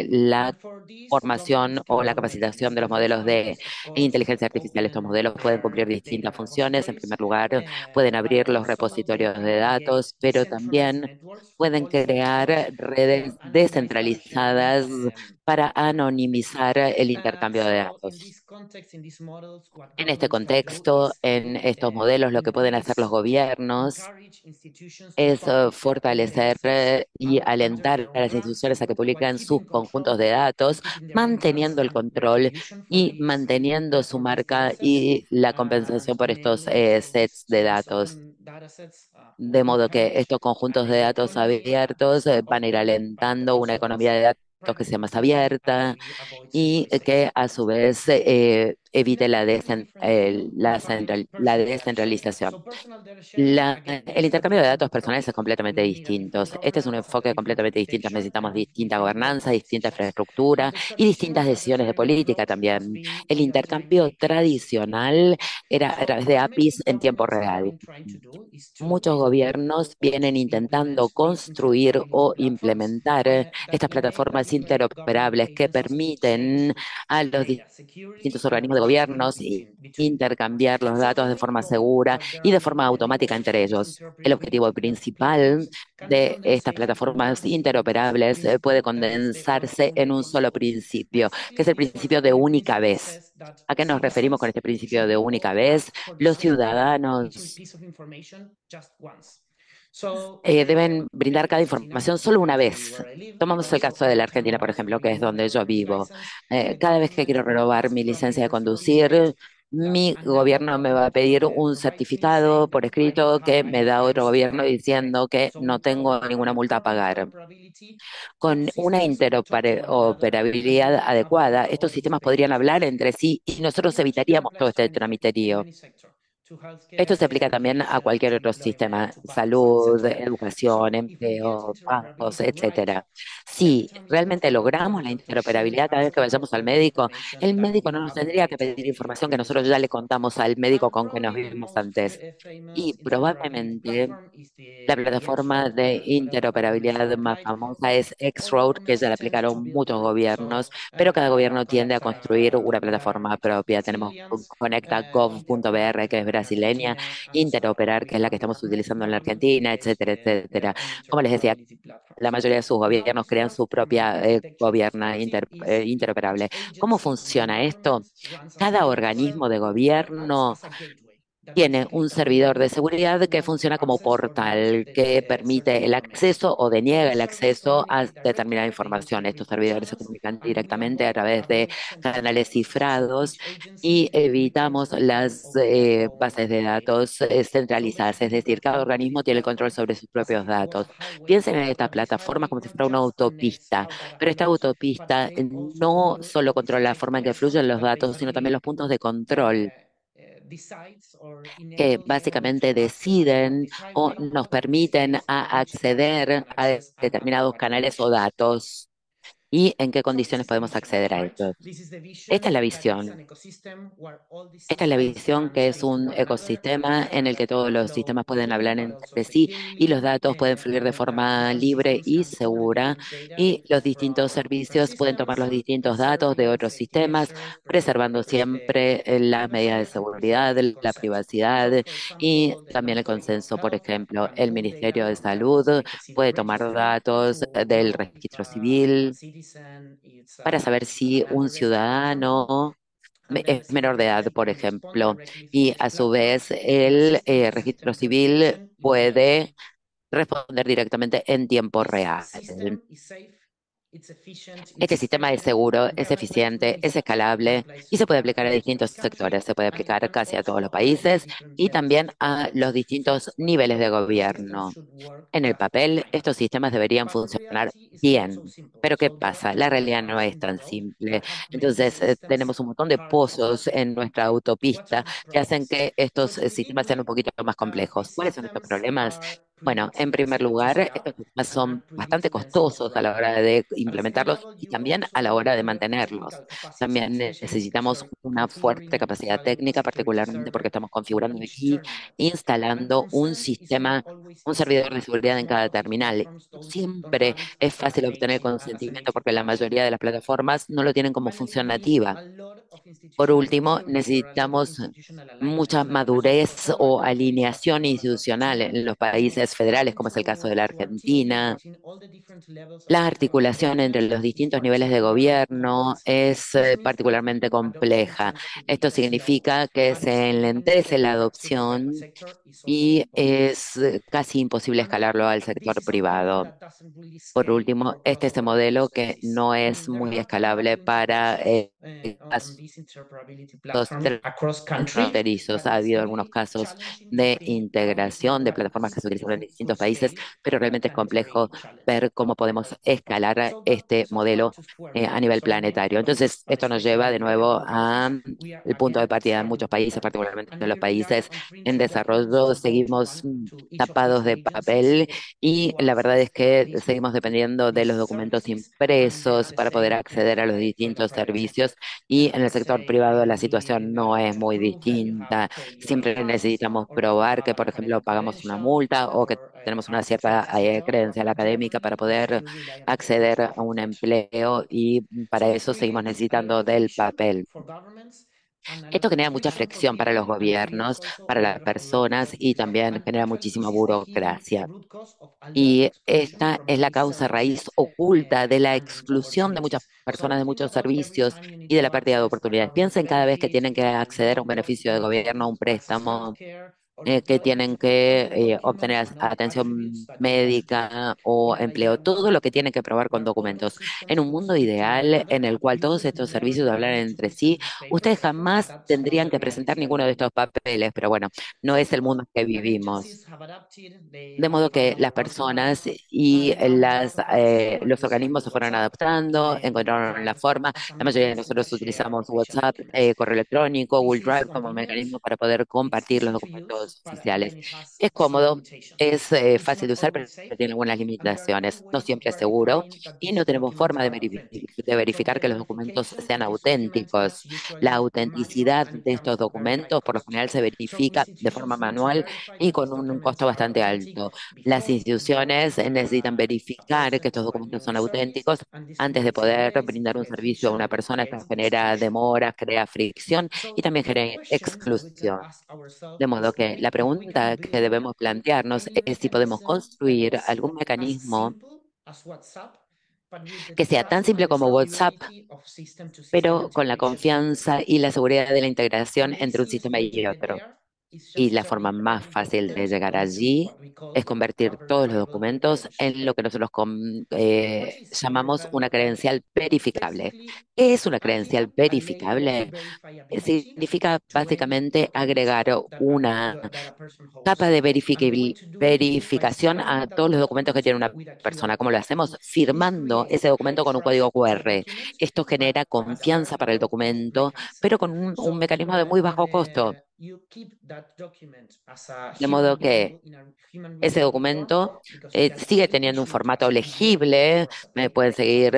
la And for this, formación governments o can la do capacitación things de los different modelos de channels, of course, inteligencia artificial. Estos open modelos pueden cumplir distintas data funciones. En repositories, primer lugar, pueden abrir but los also they repositorios can de create datos, pero decentralized también networks for pueden policy crear makers for redes anonymize data sharing descentralizadas para anonimizar el intercambio de so in datos. this context, in these models, what En este governments can do contexto, is en to estos modelos, lo que pueden hacer los increase or gobiernos encourage institutions to es publish their own data fortalecer sets y under their alentar a own las brands, instituciones a que while publiquen sus keeping conjuntos control de and datos, keeping their own brands manteniendo el and control retribution for y these manteniendo su for these data marca sets. y la And compensación por estos mainly sets de these datos. open data sets De will modo que encourage estos a conjuntos de data datos economy abiertos that's van a ir open, but alentando una also economía that's de datos que sea más privacy abierta to avoid y centralization. que a su vez And evite then we have a different model of la personal data sharing. So descentralización. personal data sharing, again, El this is intercambio de difficult datos to personales es promise. completamente We need a distinto. different Este es un governance, enfoque different completamente distinto. architecture, Necesitamos and distinta different gobernanza, governance distinta systems. And infraestructura the y distintas traditional data decisiones de sharing política approach has también. been El like intercambio APIs. tradicional era a So través de what many APIs en tiempo governments have real. been trying to do is to Muchos gobiernos vienen implement intentando these construir interoperability o platforms implementar that estas enable plataformas different government interoperables que agencies to permiten exchange a los data distintos securely and organismos de reliably gobiernos between. intercambiar los So the datos de main forma goal, segura what y they're de forma enabling automática entre these ellos. El objetivo interoperability principal platforms can be de estas condensated in one plataformas simple interoperables puede principle, that is the one condensarse en un solo principle. principio, que es Basically, el this principio de única principle vez. says that ¿A qué nos referimos con citizens este principio should de única all vez? ask for the Los same data, each ciudadanos piece of information just once. So deben brindar cada let's, in información our solo una country vez. where I live, we Tomamos el also caso de have la different Argentina, por models. ejemplo, When que you es want a donde yo driver's vivo. license, the Cada vez que government quiero will renovar ask mi for a licencia de paper conducir, certificate that mi another gobierno me va a government pedir un provides me saying certificado por that I don't escrito have que me any da otro fines to gobierno pay. diciendo que So no with tengo ninguna multa a pagar. interoperability, those Con una systems talk to one another and interoperabilidad will adecuada, estos avoid sistemas podrían duplication. hablar entre sí y nosotros And that evitaríamos todo applies to este in tramiterío. many sectors, to Esto healthcare, se aplica también a education, cualquier to otro employment, sistema, to banks, salud, etc. educación, So if we get empleo, pagos, interoperability right, etcétera. every Si time we go realmente to a logramos doctor la or to share interoperabilidad cada vez que vayamos al médico, information el that médico we no nos have tendría que allocated pedir in the información que previous nosotros ya le months. contamos al médico And con que nos probably the vimos most antes. famous Y interoperability probablemente platform is la the plataforma X-Road de that a lot of governments have interoperabilidad más applied, famosa but es all X-Road, que governments ya la tend to aplicaron build muchos their own. gobiernos, So pero cada gobierno tiende a construir una Conecta.gov.br, plataforma which is propia. Tenemos Brazilians, conecta.gov.br, que es Interoperar in brasileña, Argentina, and so on. Interoperar, We que es la que have estamos utilizando en la governments that Argentina, create etcétera, their etcétera. own Como les decía, interoperability la platforms. mayoría de sus Now, the gobiernos crean fourth su from an propia architecture gobierna perspective is each interoperable. ¿Cómo agency in funciona esto? government runs as a Cada web organismo de server or acts gobierno as a gateway. tiene un servidor de seguridad que funciona como portal, que permite el acceso o deniega el acceso a determinada información. Estos servidores se comunican directamente a través de canales cifrados y evitamos las bases de datos centralizadas, es decir, cada organismo tiene el control sobre sus propios datos. Piensen en esta plataforma como si fuera una autopista, pero esta autopista no solo controla la forma en que fluyen los datos, sino también los puntos de control que básicamente deciden o nos permiten acceder a determinados canales o datos y en qué condiciones podemos acceder a ellos. Esta es la visión. Esta es la visión que es un ecosistema en el que todos los sistemas pueden hablar entre sí y los datos pueden fluir de forma libre y segura y los distintos servicios pueden tomar los distintos datos de otros sistemas, preservando siempre las medidas de seguridad, la privacidad y también el consenso. Por ejemplo, el Ministerio de Salud puede tomar datos del registro civil para saber si un ciudadano es menor de edad, por ejemplo, y a su vez el registro civil puede responder directamente en tiempo real. Este sistema es seguro, es eficiente, es escalable y se puede aplicar a distintos sectores. Se puede aplicar casi a todos los países y también a los distintos niveles de gobierno. En el papel, estos sistemas deberían funcionar bien. Pero ¿qué pasa? La realidad no es tan simple. Entonces, tenemos un montón de pozos en nuestra autopista que hacen que estos sistemas sean un poquito más complejos. ¿Cuáles son estos problemas? Bueno, en primer lugar, estos sistemas son bastante costosos a la hora de implementarlos y también a la hora de mantenerlos. También necesitamos una fuerte capacidad técnica, particularmente porque estamos configurando y instalando un sistema, un servidor de seguridad en cada terminal. No siempre es fácil obtener consentimiento porque la mayoría de las plataformas no lo tienen como función nativa. Por último, necesitamos mucha madurez o alineación institucional en los países federales, como es el caso de la Argentina. La articulación entre los distintos niveles de gobierno es particularmente compleja. Esto significa que se enlentece la adopción y es casi imposible escalarlo al sector privado. Por último, este es el modelo que no es muy escalable para casos transfronterizos. Ha habido algunos casos de integración de plataformas que se utilizan en distintos países, pero realmente es complejo ver cómo podemos escalar este modelo a nivel planetario. Entonces, esto nos lleva de nuevo a el punto de partida en muchos países, particularmente en los países en desarrollo, seguimos tapados de papel y la verdad es que seguimos dependiendo de los documentos impresos para poder acceder a los distintos servicios y en el sector privado la situación no es muy distinta. Siempre necesitamos probar que, por ejemplo, pagamos una multa o que tenemos una cierta credencial académica para poder acceder a un empleo y para eso seguimos necesitando del papel. Esto genera mucha fricción para los gobiernos, para las personas y también genera muchísima burocracia. Y esta es la causa raíz oculta de la exclusión de muchas personas de muchos servicios y de la pérdida de oportunidades. Piensen cada vez que tienen que acceder a un beneficio de gobierno, a un préstamo, que tienen que obtener atención médica o empleo, todo lo que tienen que probar con documentos. En un mundo ideal en el cual todos estos servicios hablaran entre sí, ustedes jamás tendrían que presentar ninguno de estos papeles, pero bueno, no es el mundo en que vivimos. De modo que las personas y los organismos se fueron adaptando, encontraron la forma. La mayoría de nosotros utilizamos WhatsApp, correo electrónico, Google Drive como mecanismo para poder compartir los documentos oficiales. Es cómodo, es fácil de usar, pero tiene algunas limitaciones. No siempre es seguro y no tenemos forma de verificar que los documentos sean auténticos. La autenticidad de estos documentos por lo general se verifica de forma manual y con un costo bastante alto. Las instituciones necesitan verificar que estos documentos son auténticos antes de poder brindar un servicio a una persona. Esto genera demoras, crea fricción y también genera exclusión. De modo que la pregunta que debemos plantearnos es si podemos construir algún mecanismo que sea tan simple como WhatsApp, pero con la confianza y la seguridad de la integración entre un sistema y otro. y la forma más fácil de llegar allí es convertir todos los documentos en lo que nosotros llamamos una credencial verificable. ¿Qué es una credencial verificable? Significa básicamente agregar una capa de verificación a todos los documentos que tiene una persona. ¿Cómo lo hacemos? Firmando ese documento con un código QR. Esto genera confianza para el documento, pero con un mecanismo de muy bajo costo. De modo que ese documento sigue teniendo un formato legible, me pueden seguir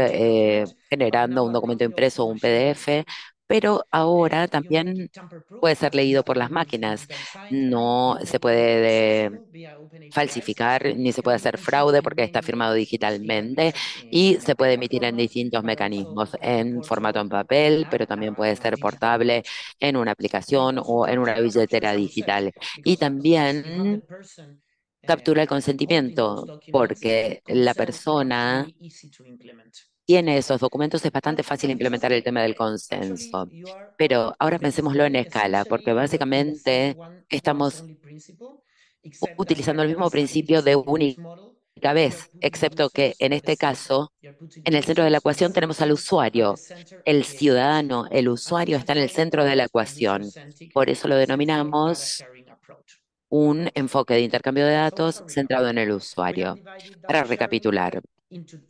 generando un documento impreso o un PDF, pero ahora también puede ser leído por las máquinas. No se puede falsificar ni se puede hacer fraude porque está firmado digitalmente y se puede emitir en distintos mecanismos, en formato en papel, pero también puede ser portable en una aplicación o en una billetera digital. Y también captura el consentimiento, porque la persona tiene esos documentos, es bastante fácil implementar el tema del consenso. Pero ahora pensémoslo en escala, porque básicamente estamos utilizando el mismo principio de única vez, excepto que en este caso, en el centro de la ecuación tenemos al usuario. El ciudadano, el usuario está en el centro de la ecuación. Por eso lo denominamos un enfoque de intercambio de datos centrado en el usuario. Para recapitular,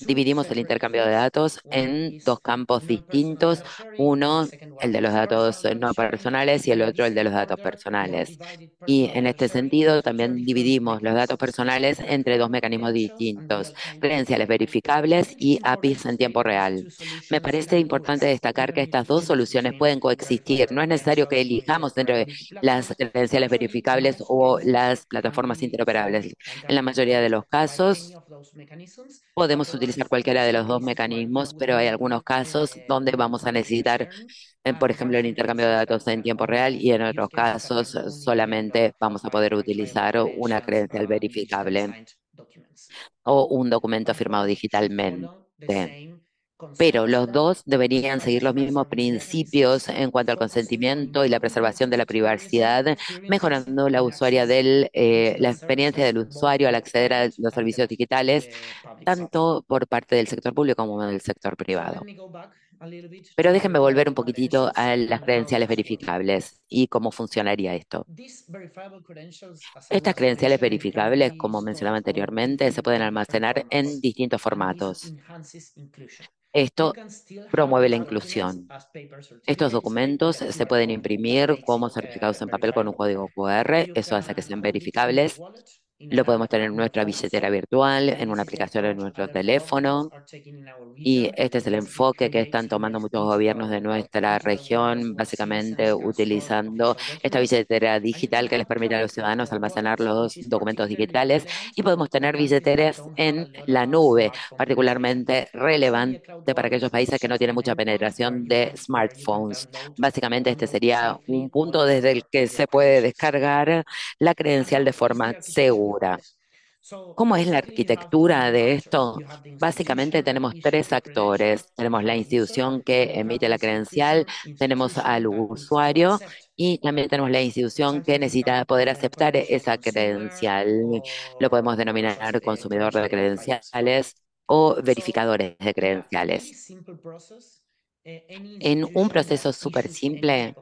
dividimos el intercambio de datos en dos campos distintos, uno el de los datos no personales y el otro el de los datos personales. Y en este sentido también dividimos los datos personales entre dos mecanismos distintos, credenciales verificables y APIs en tiempo real. Me parece importante destacar que estas dos soluciones pueden coexistir. No es necesario que elijamos entre las credenciales verificables o las plataformas interoperables. En la mayoría de los casos, podemos utilizar cualquiera de los dos mecanismos, pero hay algunos casos donde vamos a necesitar, por ejemplo, el intercambio de datos en tiempo real y en otros casos solamente vamos a poder utilizar una credencial verificable o un documento firmado digitalmente. Pero los dos deberían seguir los mismos principios en cuanto al consentimiento y la preservación de la privacidad, mejorando la experiencia del usuario al acceder a los servicios digitales, tanto por parte del sector público como del sector privado. Pero déjenme volver un poquitito a las credenciales verificables y cómo funcionaría esto. Estas credenciales verificables, como mencionaba anteriormente, se pueden almacenar en distintos formatos. Esto promueve la inclusión. Estos documentos se pueden imprimir como certificados en papel con un código QR, eso hace que sean verificables. Lo podemos tener en nuestra billetera virtual, en una aplicación en nuestro teléfono. Y este es el enfoque que están tomando muchos gobiernos de nuestra región, básicamente utilizando esta billetera digital que les permite a los ciudadanos almacenar los documentos digitales y podemos tener billeteras en la nube, particularmente relevante para aquellos países que no tienen mucha penetración de smartphones. Básicamente este sería un punto desde el que se puede descargar la credencial de forma segura. ¿Cómo es la arquitectura de esto? Básicamente tenemos tres actores. Tenemos la institución que emite la credencial, tenemos al usuario y también tenemos la institución que necesita poder aceptar esa credencial. Lo podemos denominar consumidor de credenciales o verificadores de credenciales. En un proceso súper simple,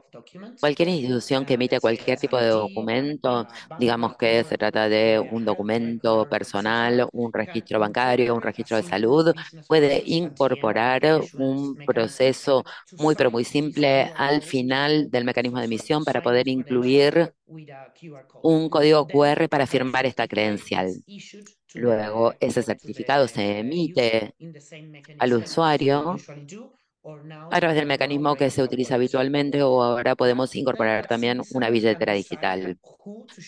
cualquier institución que emite cualquier tipo de documento, digamos que se trata de un documento personal, un registro bancario, un registro de salud, puede incorporar un proceso muy, pero muy simple al final del mecanismo de emisión para poder incluir un código QR para firmar esta credencial. Luego, ese certificado se emite al usuario a través del mecanismo que se utiliza habitualmente o ahora podemos incorporar también una billetera digital.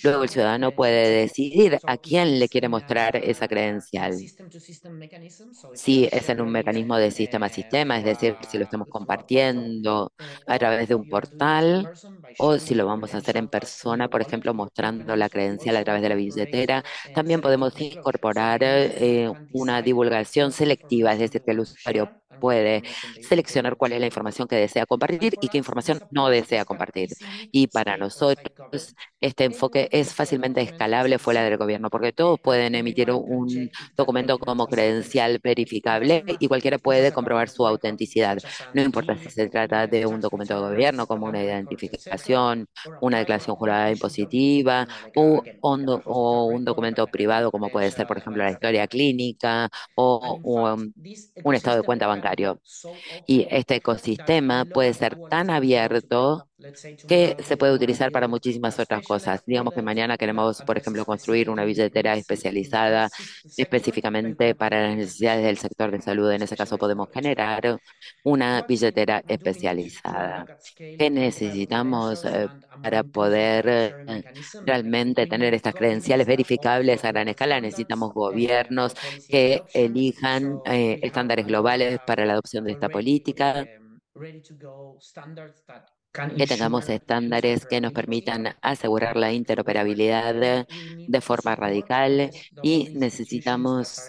Luego el ciudadano puede decidir a quién le quiere mostrar esa credencial. Si es en un mecanismo de sistema a sistema, es decir, si lo estamos compartiendo a través de un portal o si lo vamos a hacer en persona, por ejemplo, mostrando la credencial a través de la billetera, también podemos incorporar una divulgación selectiva, es decir, que el usuario puede seleccionar cuál es la información que desea compartir y qué información no desea compartir. Y para nosotros, este enfoque es fácilmente escalable fuera del gobierno, porque todos pueden emitir un documento como credencial verificable y cualquiera puede comprobar su autenticidad. No importa si se trata de un documento de gobierno como una identificación, una declaración jurada impositiva o un documento privado como puede ser, por ejemplo, la historia clínica o un estado de cuenta bancario. Y este ecosistema puede ser tan abierto que se puede utilizar para muchísimas otras cosas. Digamos que mañana queremos, por ejemplo, construir una billetera especializada específicamente para las necesidades del sector de salud. En ese caso podemos generar una billetera especializada. ¿Qué necesitamos para poder realmente tener estas credenciales verificables a gran escala? Necesitamos gobiernos que elijan estándares globales para la adopción de esta política, que tengamos estándares que nos permitan asegurar la interoperabilidad de forma radical y necesitamos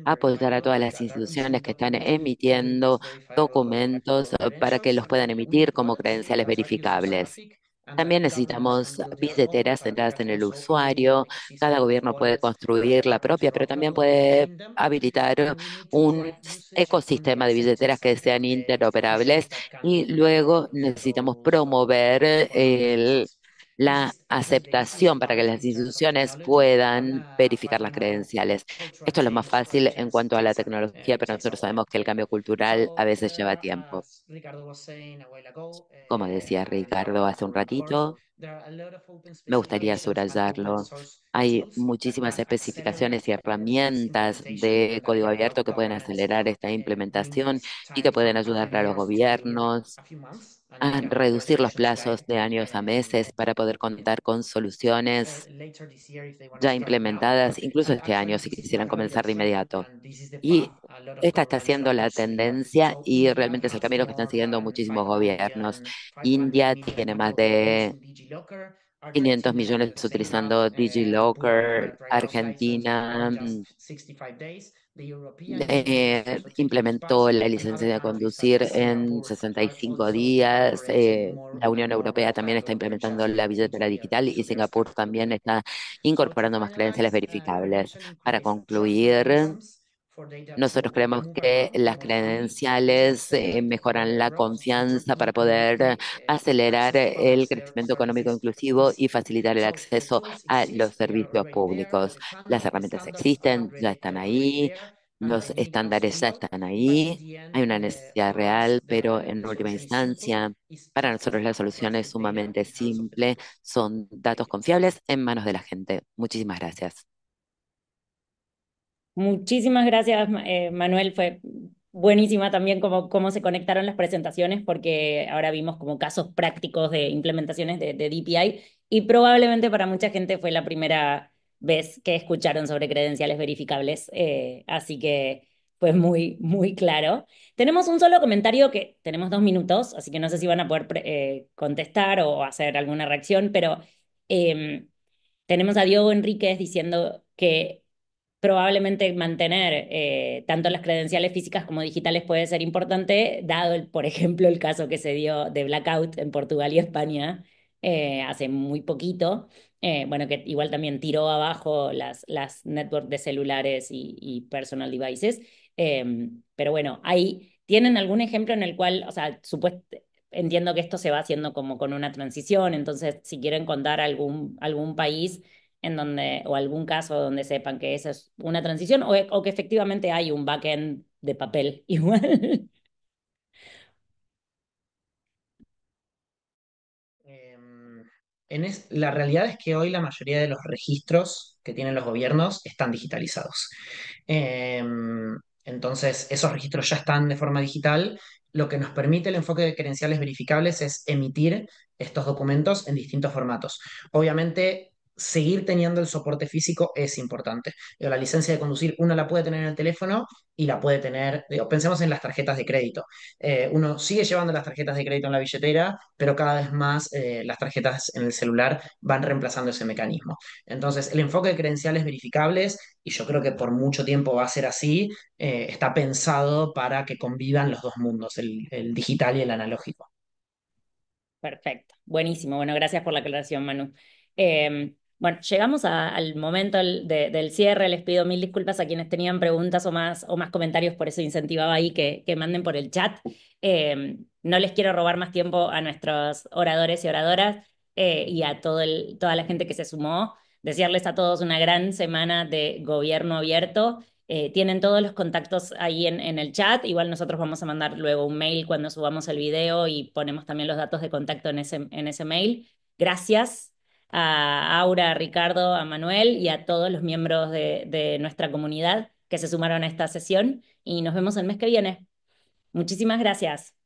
apoyar a todas las instituciones que están emitiendo documentos para que los puedan emitir como credenciales verificables. También necesitamos billeteras centradas en el usuario. Cada gobierno puede construir la propia, pero también puede habilitar un ecosistema de billeteras que sean interoperables y luego necesitamos promover la aceptación para que las instituciones puedan verificar las credenciales. Esto es lo más fácil en cuanto a la tecnología, pero nosotros sabemos que el cambio cultural a veces lleva tiempo. Como decía Ricardo hace un ratito, me gustaría subrayarlo. Hay muchísimas especificaciones y herramientas de código abierto que pueden acelerar esta implementación y que pueden ayudar a los gobiernos a reducir los plazos de años a meses para poder contar con soluciones ya implementadas, incluso este año, si quisieran comenzar de inmediato. Y esta está siendo la tendencia y realmente es el camino que están siguiendo muchísimos gobiernos. India tiene más de 500 millones utilizando DigiLocker. Argentina implementó la licencia de conducir en 65 días. La Unión Europea también está implementando la billetera digital y Singapur también está incorporando más credenciales verificables. Para concluir, nosotros creemos que las credenciales mejoran la confianza para poder acelerar el crecimiento económico inclusivo y facilitar el acceso a los servicios públicos. Las herramientas existen, ya están ahí, los estándares ya están ahí, hay una necesidad real, pero en última instancia, para nosotros la solución es sumamente simple, son datos confiables en manos de la gente. Muchísimas gracias. Muchísimas gracias, Manuel. Fue buenísima también cómo se conectaron las presentaciones, porque ahora vimos como casos prácticos de implementaciones de DPI y probablemente para mucha gente fue la primera vez que escucharon sobre credenciales verificables. Así que fue muy claro. Tenemos un solo comentario que tenemos 2 minutos, así que no sé si van a poder contestar o hacer alguna reacción, pero em, tenemos a Diego Enríquez diciendo que probablemente mantener tanto las credenciales físicas como digitales puede ser importante, dado, por ejemplo, el caso que se dio de blackout en Portugal y España hace muy poquito. Bueno, que igual también tiró abajo las networks de celulares y personal devices. Pero bueno, ahí tienen algún ejemplo en el cual, o sea, entiendo que esto se va haciendo como con una transición, entonces si quieren contar algún país en donde, o algún caso donde sepan que esa es una transición o que efectivamente hay un backend de papel igual. Em, la realidad es que hoy la mayoría de los registros que tienen los gobiernos están digitalizados. Entonces, esos registros ya están de forma digital. Lo que nos permite el enfoque de credenciales verificables es emitir estos documentos en distintos formatos. Obviamente, seguir teniendo el soporte físico es importante. Digo, la licencia de conducir uno la puede tener en el teléfono y la puede tener, digo, pensemos en las tarjetas de crédito. Uno sigue llevando las tarjetas de crédito en la billetera, pero cada vez más las tarjetas en el celular van reemplazando ese mecanismo. Entonces, el enfoque de credenciales verificables, y yo creo que por mucho tiempo va a ser así, está pensado para que convivan los dos mundos, el digital y el analógico. Perfecto, buenísimo. Bueno, gracias por la aclaración, Manu. Bueno, llegamos al momento del cierre. Les pido mil disculpas a quienes tenían preguntas o más comentarios, por eso incentivaba ahí que manden por el chat. No les quiero robar más tiempo a nuestros oradores y oradoras y a toda la gente que se sumó. Desearles a todos una gran semana de gobierno abierto. Tienen todos los contactos ahí en el chat. Igual nosotros vamos a mandar luego un mail cuando subamos el video y ponemos también los datos de contacto en ese mail. Gracias a Aura, a Ricardo, a Manuel y a todos los miembros de nuestra comunidad que se sumaron a esta sesión y nos vemos el mes que viene. Muchísimas gracias.